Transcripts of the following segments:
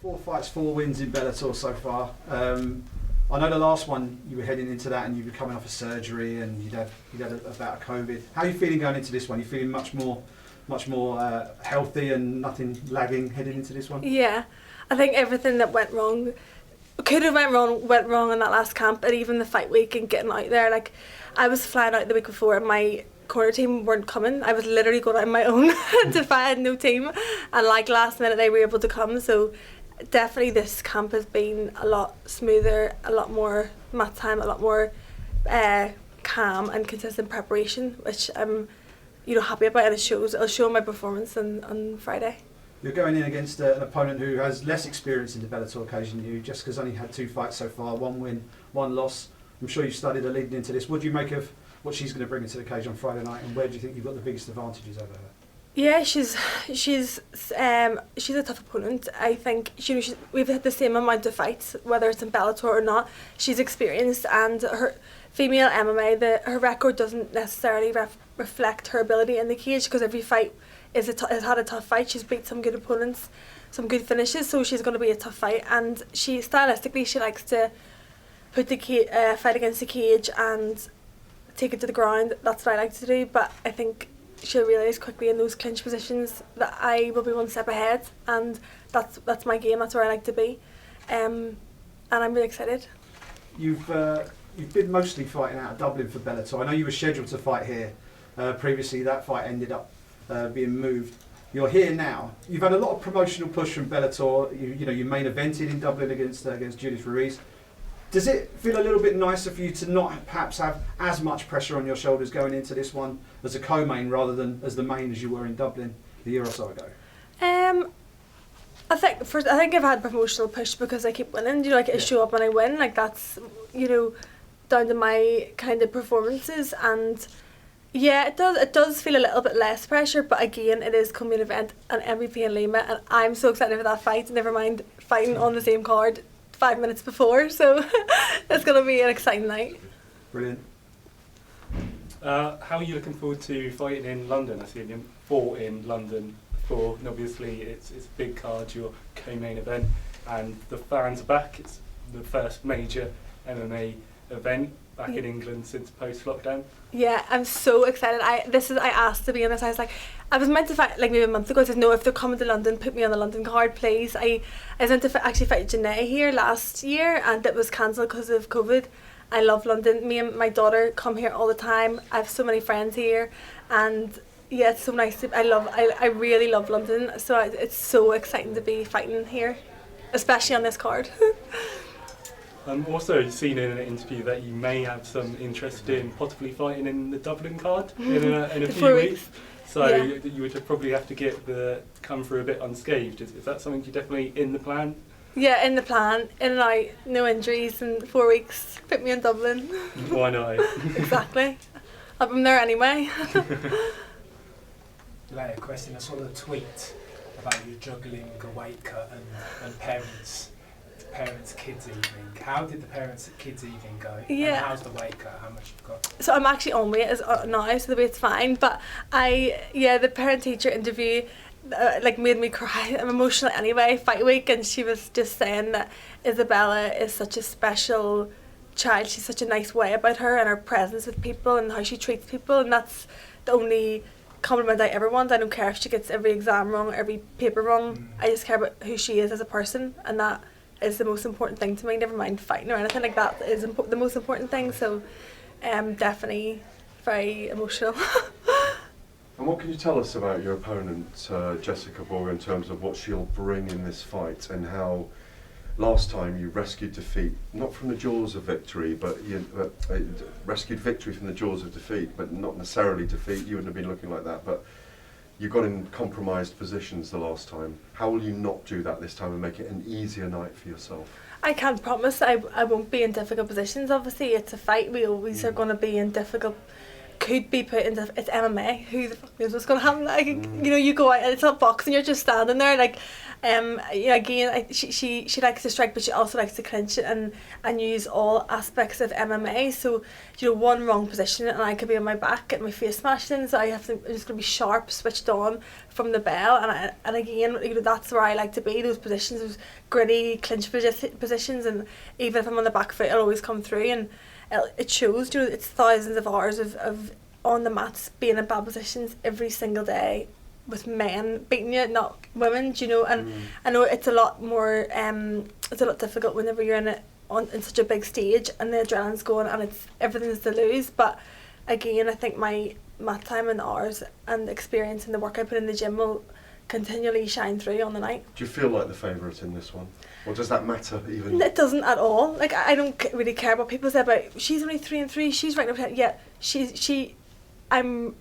4 fights, 4 wins in Bellator so far. I know the last one you were heading into that and you were coming off a surgery and you'd had a bout of COVID. How are you feeling going into this one? You feeling much more healthy and nothing lagging heading into this one? Yeah, I think everything that went wrong went wrong in that last camp, and even the fight week and getting out there. Like, I was flying out the week before and my corner team weren't coming. I was literally going out on my own to fight. I had no team, and like last minute they were able to come. So definitely this camp has been a lot smoother, a lot more mat time, a lot more calm and consistent preparation, which I'm happy about, and it'll show my performance on Friday. You're going in against an opponent who has less experience in the Bellator occasion than you. Jessica's only had 2 fights so far, 1 win, 1 loss. I'm sure you've studied her leading into this. What do you make of what she's going to bring into the cage on Friday night, and where do you think you've got the biggest advantages over her? Yeah, she's a tough opponent. I think we've had the same amount of fights, whether it's in Bellator or not. She's experienced, and her female MMA, her record doesn't necessarily reflect her ability in the cage, because every fight has had a tough fight. She's beat some good opponents, some good finishes, so she's going to be a tough fight. And she likes to put the fight against the cage and take it to the ground. That's what I like to do, but I think she'll realise quickly in those clinch positions that I will be one step ahead, and that's my game. That's where I like to be, and I'm really excited. You've been mostly fighting out of Dublin for Bellator. I know you were scheduled to fight here previously. That fight ended up being moved. You're here now. You've had a lot of promotional push from Bellator. You main evented in Dublin against Judith Ruiz. Does it feel a little bit nicer for you to not perhaps have as much pressure on your shoulders going into this one as a co-main rather than as the main as you were in Dublin a year or so ago? I think I've had promotional push because I keep winning. I show up and I win. Like, that's down to my kind of performances, and yeah, it does feel a little bit less pressure. But again, it is co-main event and MVP in Lima, and I'm so excited for that fight. Never mind fighting on the same card 5 minutes before, so it's going to be an exciting night. Brilliant. How are you looking forward to fighting in London? I see you fought in London before, and obviously it's a big card, your co-main event, and the fans are back. It's the first major MMA event back in England since post-lockdown. Yeah, I'm so excited. I asked to be in this. I was meant to fight like maybe a month ago. I said, no, if they're coming to London, put me on the London card, please. I was meant to actually fight Janae here last year, and it was cancelled because of COVID. I love London. Me and my daughter come here all the time. I have so many friends here, and yeah, it's so nice. I really love London, so it's so exciting to be fighting here, especially on this card. Also seen in an interview that you may have some interest in possibly fighting in the Dublin card in a few weeks. So yeah. You would probably have to come through a bit unscathed. Is that something you definitely in the plan? Yeah, in the plan. In and out, no injuries in 4 weeks. Put me in Dublin. Why not? Exactly. I'm there anyway. Leah, question. I saw the tweet about you juggling a weight cut and parents kids evening. How did the parents kids evening go? Yeah. And how's the weight cut? How much you've got? So I'm actually on weight now, so the weight's fine. But the parent teacher interview made me cry. I'm emotional anyway. Fight week, and she was just saying that Isabella is such a special child. She's such a nice way about her and her presence with people and how she treats people, and that's the only compliment I ever want. I don't care if she gets every exam wrong, every paper wrong. I just care about who she is as a person, and that is the most important thing to me. Never mind fighting or anything like that is the most important thing. So definitely very emotional. And what can you tell us about your opponent, Jessica Borga, in terms of what she'll bring in this fight, and how last time you rescued defeat, not from the jaws of victory, but you rescued victory from the jaws of defeat, but not necessarily defeat. You wouldn't have been looking like that, but you got in compromised positions the last time. How will you not do that this time and make it an easier night for yourself? I can't promise I won't be in difficult positions. Obviously, it's a fight. We always are going to be in difficult could be put into, it's MMA, who the fuck knows what's going to happen, like, you know, you go out and it's not boxing, you're just standing there, like, you know, again, she likes to strike, but she also likes to clinch it and use all aspects of MMA, so, you know, one wrong position and I could be on my back, get my face smashed in, so I'm just going to be sharp, switched on from the bell, and again, you know, that's where I like to be, those positions, those gritty clinch positions, and even if I'm on the back foot, I'll always come through, and it shows, you know, it's thousands of hours of on the mats, being in bad positions every single day, with men beating you, not women, you know, and I know it's a lot more, it's a lot difficult whenever you're in such a big stage and the adrenaline's going and everything's to lose, but again, I think my mat time and hours and experience and the work I put in the gym will continually shine through on the night. Do you feel like the favourite in this one? Or does that matter even? It doesn't at all. Like, I don't really care what people say about, she's only 3-3, she's right up here. Yeah, I'm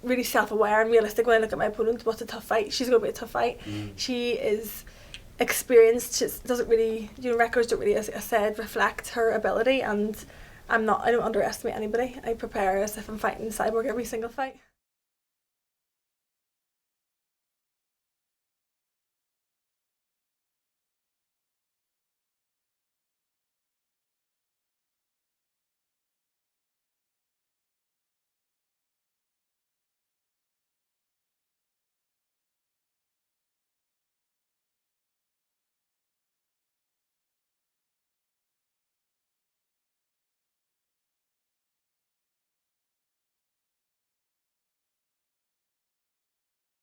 really self-aware and realistic when I look at my opponent. What's a tough fight? She's going to be a tough fight. She is experienced. She doesn't really, you know, records don't really, as I said, reflect her ability, and I don't underestimate anybody. I prepare as if I'm fighting Cyborg every single fight.